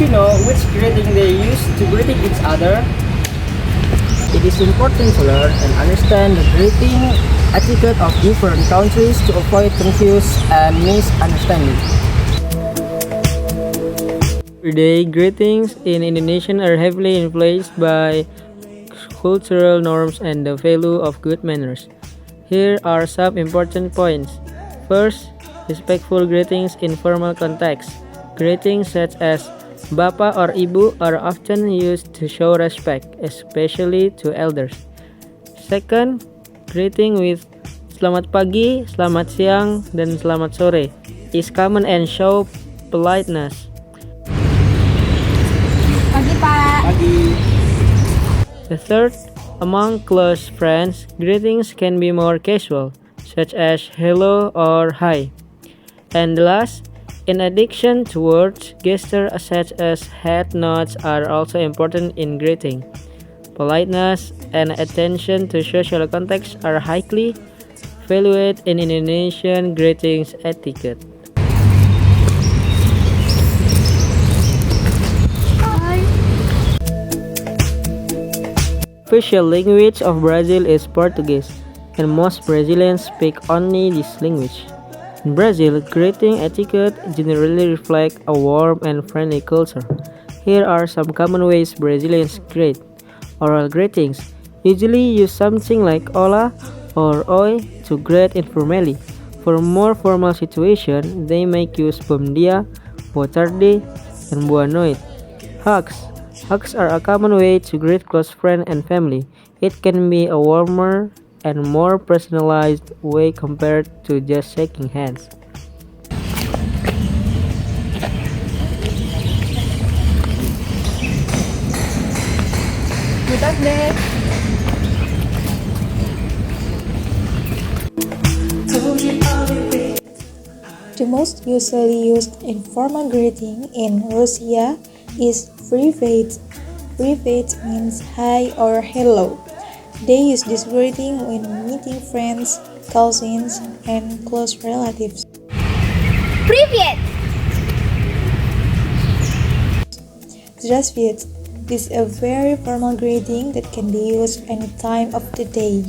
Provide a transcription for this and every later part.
you know which greeting they use to greeting each other? It is important to learn and understand the greeting etiquette of different countries to avoid confusion and misunderstanding. Everyday greetings in Indonesia are heavily influenced by cultural norms and the value of good manners. Here are some important points. First, respectful greetings in formal context. Greetings such as Bapa or Ibu are often used to show respect, especially to elders. Second, greeting with Selamat pagi, selamat siang, dan selamat sore is common and show politeness. Pagi, Pak. Pagi. The third, among close friends, greetings can be more casual, such as hello or hi. And the last, in addition to words, gestures such as head nods are also important in greeting. Politeness and attention to social context are highly valued in Indonesian greetings etiquette. Official language of Brazil is Portuguese, and most Brazilians speak only this language. In Brazil, greeting etiquette generally reflects a warm and friendly culture. Here are some common ways Brazilians greet. Oral greetings usually use something like hola or oi to greet informally. For more formal situations, they make use bom dia, boa tarde, and boa noite. Hugs. Hugs are a common way to greet close friends and family. It can be a warmer and more personalized way compared to just shaking hands. Good day. The most usually used informal greeting in Russia is privet. Privet means hi or hello. They use this greeting when meeting friends, cousins, and close relatives. Привет. Здравствуйте. This is a very formal greeting that can be used any time of the day.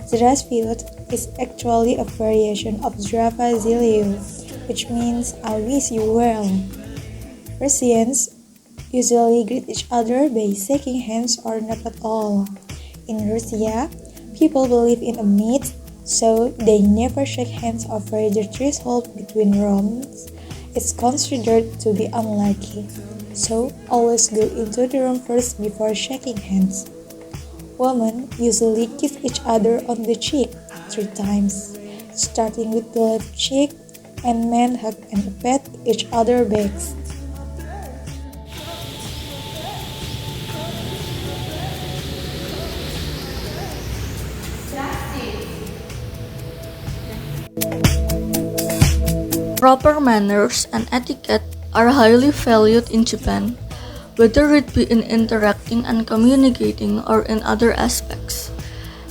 Здравствуйте is actually a variation of Zdrava Zilio, which means I wish you well. Russians usually greet each other by shaking hands or not at all. In Russia, people believe in a myth, so they never shake hands over the threshold between rooms. It's considered to be unlucky, so always go into the room first before shaking hands. Women usually kiss each other on the cheek 3 times, starting with the left cheek, and men hug and pat each other backs. Proper manners and etiquette are highly valued in Japan, whether it be in interacting and communicating or in other aspects.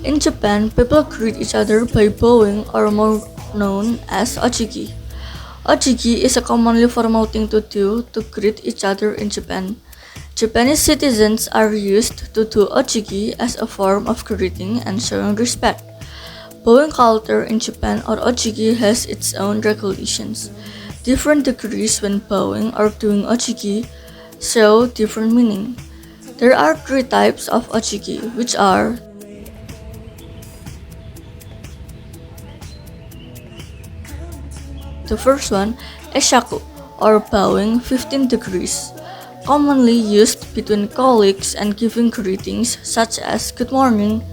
In Japan, people greet each other by bowing, or more known as ojiki. Ojiki is a commonly formal thing to do to greet each other in Japan. Japanese citizens are used to do ojiki as a form of greeting and showing respect. Bowing culture in Japan or ojiki has its own regulations. Different degrees when bowing or doing ojiki show different meaning. There are 3 types of ojiki, which are the first one is shaku, or bowing 15 degrees, commonly used between colleagues and giving greetings such as good morning.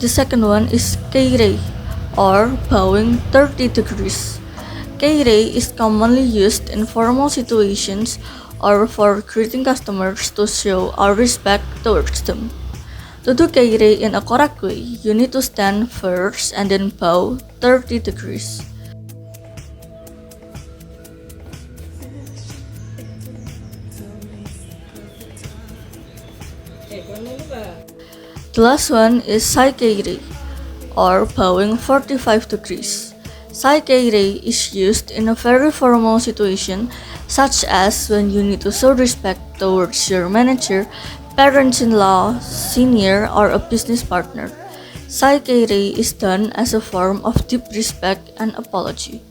The second one is keirei, or bowing 30 degrees. Keirei is commonly used in formal situations or for greeting customers to show our respect towards them. To do keirei in a correct way, you need to stand first and then bow 30 degrees. The last one is saikeirei, or bowing 45 degrees. Saikeirei is used in a very formal situation, such as when you need to show respect towards your manager, parents-in-law, senior, or a business partner. Saikeirei is done as a form of deep respect and apology.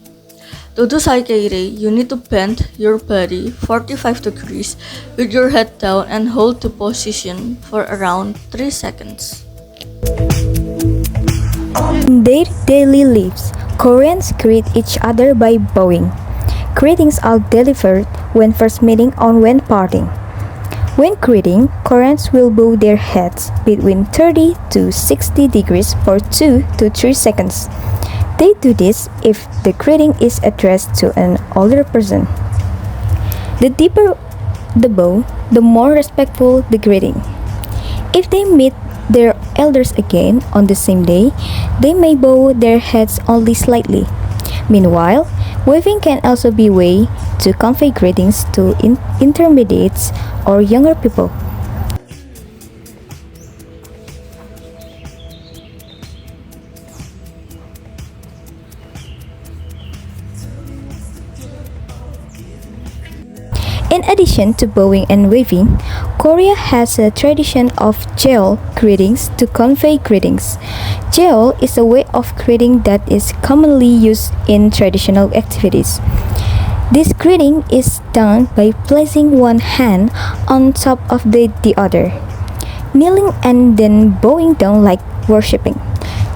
To do Saikeirei, you need to bend your body 45 degrees with your head down and hold the position for around 3 seconds. In their daily lives, Koreans greet each other by bowing. Greetings are delivered when first meeting or when parting. When greeting, Koreans will bow their heads between 30 to 60 degrees for 2 to 3 seconds. They do this if the greeting is addressed to an older person. The deeper the bow, the more respectful the greeting. If they meet their elders again on the same day, they may bow their heads only slightly. Meanwhile, waving can also be a way to convey greetings to intermediates or younger people. In addition to bowing and waving, Korea has a tradition of jeol greetings to convey greetings. Jeol is a way of greeting that is commonly used in traditional activities. This greeting is done by placing one hand on top of the other, kneeling and then bowing down like worshipping.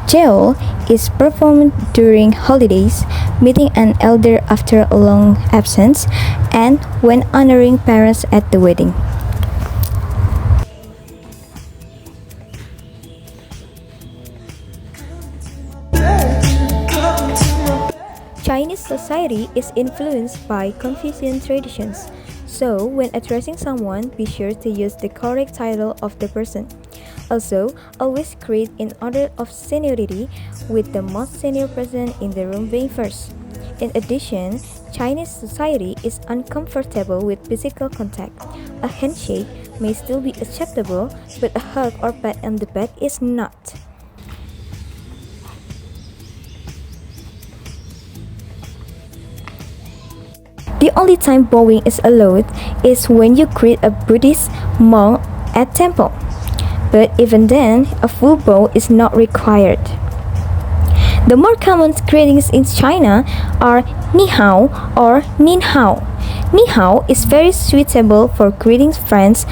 Jeol is performed during holidays, meeting an elder after a long absence, and when honoring parents at the wedding. Chinese society is influenced by Confucian traditions, so when addressing someone, be sure to use the correct title of the person. Also, always greet in order of seniority, with the most senior person in the room being first. In addition, Chinese society is uncomfortable with physical contact. A handshake may still be acceptable, but a hug or pat on the back is not. The only time bowing is allowed is when you greet a Buddhist monk at temple. But even then, a full bow is not required. The more common greetings in China are ni hao or nin hao. Ni hao is very suitable for greeting friends,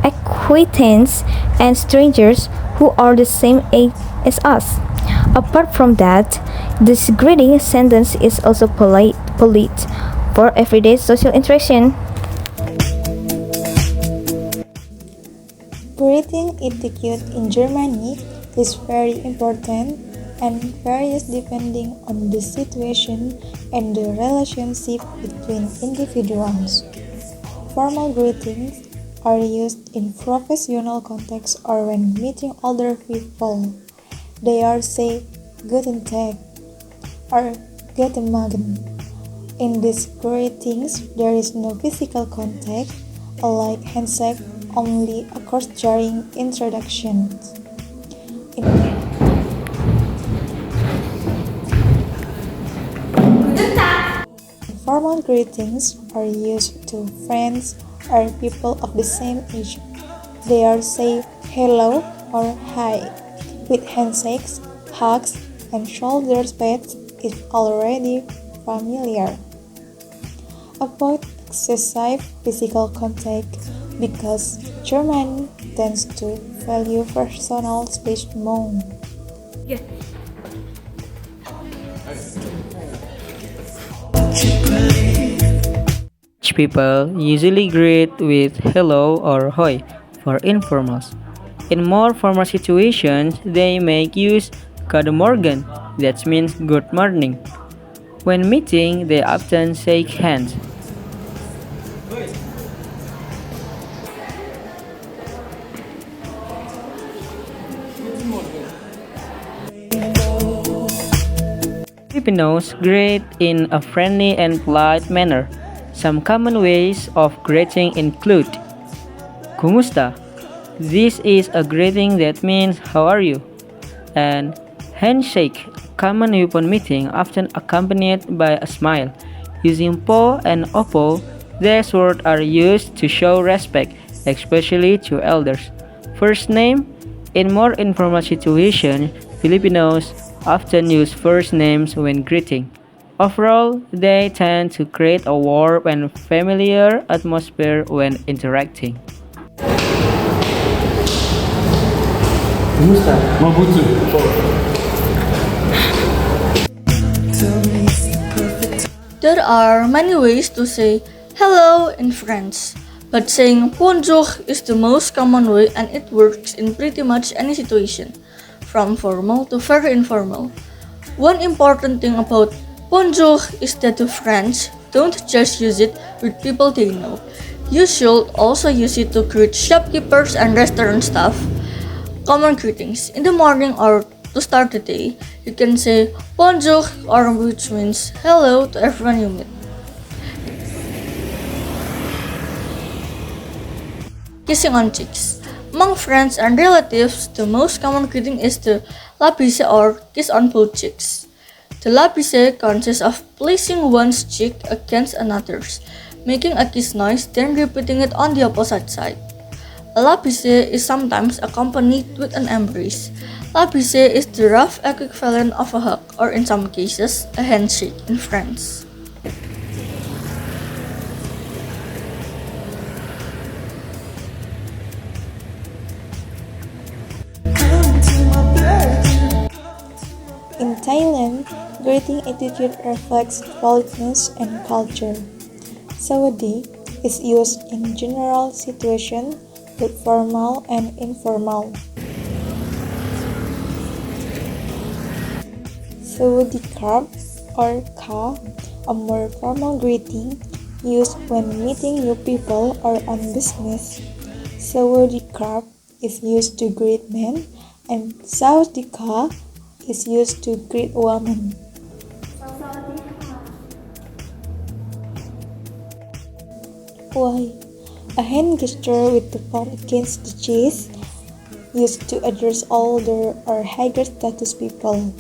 acquaintances, and strangers who are the same age as us. Apart from that, this greeting sentence is also polite for everyday social interaction. Greeting etiquette in Germany is very important and varies depending on the situation and the relationship between individuals. Formal greetings are used in professional contexts or when meeting older people. They are say Guten Tag or Guten Morgen. In these greetings, there is no physical contact. A light handshake only occurs during introductions. Formal greetings are used to friends or people of the same age. They are say hello or hi. With handshakes, hugs, and shoulder pats is already familiar. Avoid excessive physical contact because Germany tends to value personal space more. Rich people usually greet with hello or hoi for informals. In more formal situations, they make use Guten Morgen, that means good morning. When meeting, they often shake hands. Filipinos greet in a friendly and polite manner. Some common ways of greeting include Kumusta? This is a greeting that means how are you? And Handshake, common upon meeting, often accompanied by a smile. Using po and opo, these words are used to show respect, especially to elders. First name, in more informal situations, Filipinos often use first names when greeting. Overall, they tend to create a warm and familiar atmosphere when interacting. There are many ways to say hello in French, but saying bonjour is the most common way and it works in pretty much any situation, from formal to very informal. One important thing about bonjour is that the French don't just use it with people they know. You should also use it to greet shopkeepers and restaurant staff. Common greetings in the morning or to start the day, you can say bonjour, or which means hello to everyone you meet. Kissing on cheeks. Among friends and relatives, the most common greeting is the la bise or kiss on both cheeks. The la bise consists of placing one's cheek against another's, making a kiss noise, then repeating it on the opposite side. A la bise is sometimes accompanied with an embrace. La bise is the rough equivalent of a hug, or in some cases, a handshake in France. In Thailand, greeting etiquette reflects politeness and culture. Sawadi is used in general situations, both formal and informal. Sawadi Krap or Ka, a more formal greeting used when meeting new people or on business. Sawadi Krap is used to greet men, and Sawadi Ka is used to greet women. Why? A hand gesture with the palm against the chest, used to address older or higher status people.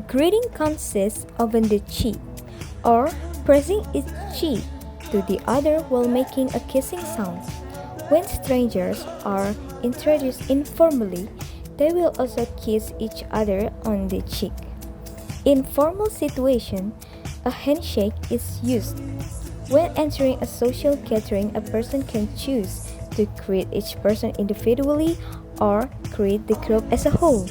Greeting consists of the cheek or pressing each cheek to the other while making a kissing sound. When strangers are introduced informally, they will also kiss each other on the cheek. In formal situation, a handshake is used. When entering a social gathering, a person can choose to greet each person individually or greet the group as a whole.